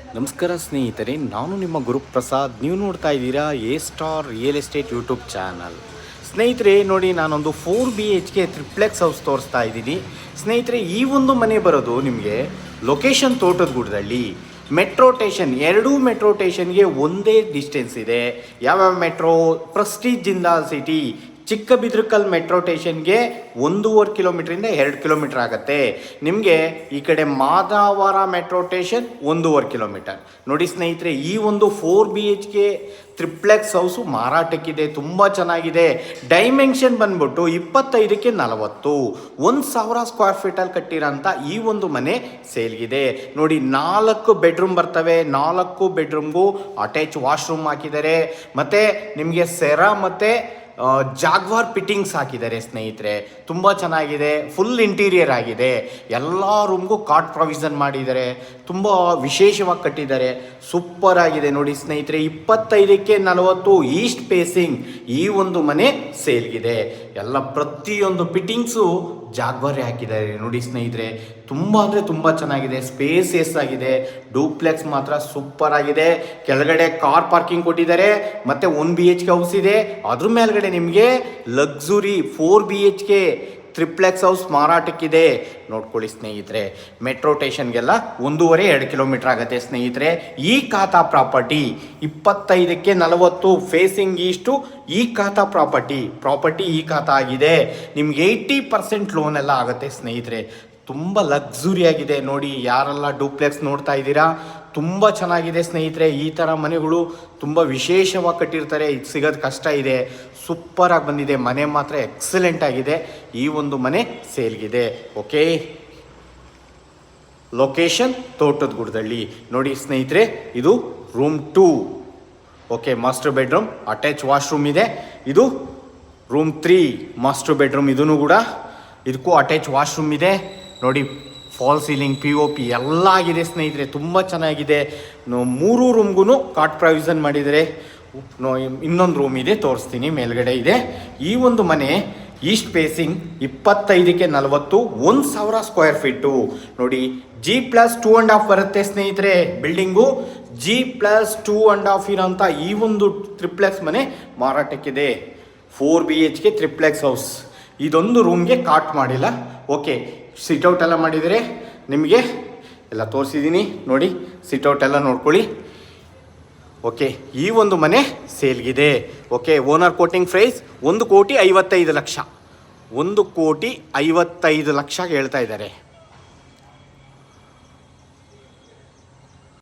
ನಮಸ್ಕಾರ ಸ್ನೇಹಿತರೆ, ನಾನು ನಿಮ್ಮ ಗುರುಪ್ರಸಾದ್. ನೀವು ನೋಡ್ತಾ ಇದ್ದೀರಾ A star real estate YouTube channel. ಸ್ನೇಹಿತರೆ ನೋಡಿ, ನಾನೊಂದು 4BHK ಟ್ರಿಪ್ಲೆಕ್ಸ್ ಹೌಸ್ ತೋರಿಸ್ತಾ ಇದ್ದೀನಿ. ಸ್ನೇಹಿತರೆ, ಈ ಒಂದು ಮನೆ ಬರೋದು ನಿಮಗೆ ಲೊಕೇಶನ್ ತೋಟದಗುಡ್ಡದಲ್ಲಿ. ಮೆಟ್ರೋ ಸ್ಟೇಷನ್, ಎರಡೂ ಮೆಟ್ರೋ ಸ್ಟೇಷನ್ಗೆ ಒಂದೇ ಡಿಸ್ಟೆನ್ಸ್ ಇದೆ. ಯಾವ್ಯಾವ metro? Prestige Jindal City, Chikkabidarakal metro ಸ್ಟೇಷನ್ಗೆ 1.5 ಕಿಲೋಮೀಟ್ರಿಂದ 2 ಕಿಲೋಮೀಟ್ರ್ ಆಗುತ್ತೆ. ನಿಮಗೆ ಈ ಕಡೆ ಮಾದಾವರ ಮೆಟ್ರೋ ಸ್ಟೇಷನ್ 1.5 ಕಿಲೋಮೀಟರ್. ನೋಡಿ ಸ್ನೇಹಿತರೆ, ಈ ಒಂದು 4BHK ಟ್ರಿಪ್ಲೆಕ್ಸ್ ಹೌಸು ಮಾರಾಟಕ್ಕಿದೆ. ತುಂಬ ಚೆನ್ನಾಗಿದೆ. ಡೈಮೆನ್ಷನ್ ಬಂದ್ಬಿಟ್ಟು 25ಕ್ಕೆ 40, 1,000 ಸ್ಕ್ವೇರ್ ಫೀಟಲ್ಲಿ ಕಟ್ಟಿರೋಂಥ ಈ ಒಂದು ಮನೆ ಸೇಲ್ಗಿದೆ. ನೋಡಿ, 4 ಬೆಡ್ರೂಮ್ ಬರ್ತವೆ. 4 ಬೆಡ್ರೂಮ್ಗೂ ಅಟ್ಯಾಚ್ ವಾಶ್ರೂಮ್ ಹಾಕಿದ್ದಾರೆ. ಮತ್ತು ನಿಮಗೆ ಸೆರಾ ಮತ್ತು ಜಾಗ್ವಾರ್ ಫಿಟ್ಟಿಂಗ್ಸ್ ಹಾಕಿದ್ದಾರೆ ಸ್ನೇಹಿತರೆ. ತುಂಬ ಚೆನ್ನಾಗಿದೆ. ಫುಲ್ ಇಂಟೀರಿಯರ್ ಆಗಿದೆ. ಎಲ್ಲ ರೂಮ್ಗೂ ಕಾಟ್ ಪ್ರೊವಿಷನ್ ಮಾಡಿದ್ದಾರೆ. ತುಂಬ ವಿಶೇಷವಾಗಿ ಕಟ್ಟಿದ್ದಾರೆ. ಸೂಪರ್ ಆಗಿದೆ. ನೋಡಿ ಸ್ನೇಹಿತರೆ, 25ಕ್ಕೆ 40 ಈಸ್ಟ್ ಫೇಸಿಂಗ್ ಈ ಒಂದು ಮನೆ ಸೇಲ್ಗಿದೆ. ಎಲ್ಲ ಪ್ರತಿಯೊಂದು ಫಿಟ್ಟಿಂಗ್ಸು ಜಾಗ್ವಾರೇ ಹಾಕಿದ್ದಾರೆ. ನೋಡಿ ಸ್ನೇಹಿತರೆ, ತುಂಬ ಅಂದರೆ ತುಂಬ ಚೆನ್ನಾಗಿದೆ. ಸ್ಪೇಸಿಯಸ್ ಆಗಿದೆ. ಡೂಪ್ಲೆಕ್ಸ್ ಮಾತ್ರ ಸೂಪರ್ ಆಗಿದೆ. ಕೆಳಗಡೆ ಕಾರ್ ಪಾರ್ಕಿಂಗ್ ಕೊಟ್ಟಿದ್ದಾರೆ. ಮತ್ತು 1BHK ಹೌಸ್ ಇದೆ. ಅದ್ರ ಮೇಲ್ಗಡೆ ನಿಮಗೆ ಲಕ್ಸುರಿ 4BHK ಟ್ರಿಪ್ಲೆಕ್ಸ್ ಹೌಸ್ ಮಾರಾಟಕ್ಕಿದೆ. ನೋಡ್ಕೊಳ್ಳಿ ಸ್ನೇಹಿತರೆ. ಮೆಟ್ರೋ ಸ್ಟೇಷನ್ಗೆಲ್ಲ 1.5-2 ಕಿಲೋಮೀಟ್ರ್ ಆಗುತ್ತೆ ಸ್ನೇಹಿತರೆ. ಈ ಖಾತಾ ಪ್ರಾಪರ್ಟಿ 25ಕ್ಕೆ 40 ಫೇಸಿಂಗ್ ಈಸ್ಟು ಈ ಖಾತಾ ಪ್ರಾಪರ್ಟಿ ಈ ಖಾತಾ ಆಗಿದೆ. ನಿಮ್ಗೆ 80% ಲೋನ್ ಎಲ್ಲ ಆಗುತ್ತೆ ಸ್ನೇಹಿತರೆ. ತುಂಬ ಲಕ್ಸುರಿ ಆಗಿದೆ. ನೋಡಿ, ಯಾರೆಲ್ಲ ಡೂಪ್ಲೆಕ್ಸ್ ನೋಡ್ತಾ ಇದ್ದೀರಾ, ತುಂಬ ಚೆನ್ನಾಗಿದೆ ಸ್ನೇಹಿತರೆ. ಈ ಥರ ಮನೆಗಳು ತುಂಬ ವಿಶೇಷವಾಗಿ ಕಟ್ಟಿರ್ತಾರೆ. ಇದು ಸಿಗೋದು ಕಷ್ಟ ಇದೆ. ಸೂಪರಾಗಿ ಬಂದಿದೆ. ಮನೆ ಮಾತ್ರ ಎಕ್ಸಲೆಂಟ್ ಆಗಿದೆ. ಈ ಒಂದು ಮನೆ ಸೇಲ್ಗಿದೆ. Okay, location ತೋಟದಗುಡ್ಡದಲ್ಲಿ. ನೋಡಿ ಸ್ನೇಹಿತರೆ, ಇದು room 2. Okay, master bedroom, attach washroom ಇದೆ. ಇದು ರೂಮ್ 3 ಮಾಸ್ಟರ್ ಬೆಡ್ರೂಮ್. ಇದೂ ಕೂಡ ಇದಕ್ಕೂ ಅಟ್ಯಾಚ್ ವಾಶ್ರೂಮ್ ಇದೆ. ನೋಡಿ, ಫಾಲ್ ಸೀಲಿಂಗ್, POP ಎಲ್ಲ ಆಗಿದೆ ಸ್ನೇಹಿತರೆ. ತುಂಬ ಚೆನ್ನಾಗಿದೆ. 3 ರೂಮ್ಗೂ ಕಾಟ್ ಪ್ರೊವಿಷನ್ ಮಾಡಿದರೆ. ಇನ್ನೊಂದು ರೂಮ್ ಇದೆ, ತೋರಿಸ್ತೀನಿ. ಮೇಲ್ಗಡೆ ಇದೆ. ಈ ಒಂದು ಮನೆ ಈಸ್ಟ್ ಫೇಸಿಂಗ್ 25ಕ್ಕೆ 40, 1,000 ಸ್ಕ್ವೇರ್ ಫೀಟು. ನೋಡಿ, G+2.5 ಬರುತ್ತೆ ಸ್ನೇಹಿತರೆ. ಬಿಲ್ಡಿಂಗು G+2.5 ಇರೋಂಥ ಈ ಒಂದು ಟ್ರಿಪ್ಲೆಕ್ಸ್ ಮನೆ ಮಾರಾಟಕ್ಕಿದೆ. 4BHK triplex house. ಇದೊಂದು ರೂಮ್ಗೆ ಕಾಟ್ ಮಾಡಿಲ್ಲ. ಓಕೆ, ಸಿಟ್ಔಟ್ ಎಲ್ಲ ಮಾಡಿದರೆ ನಿಮಗೆ ಎಲ್ಲ ತೋರಿಸಿದ್ದೀನಿ. ನೋಡಿ, ಸಿಟ್ಔಟ್ ಎಲ್ಲ ನೋಡ್ಕೊಳ್ಳಿ. ಓಕೆ, ಈ ಒಂದು ಮನೆ ಸೇಲ್ಗಿದೆ. Okay, owner quoting price 1,55,00,000. 1,55,00,000 ಹೇಳ್ತಾ ಇದ್ದಾರೆ.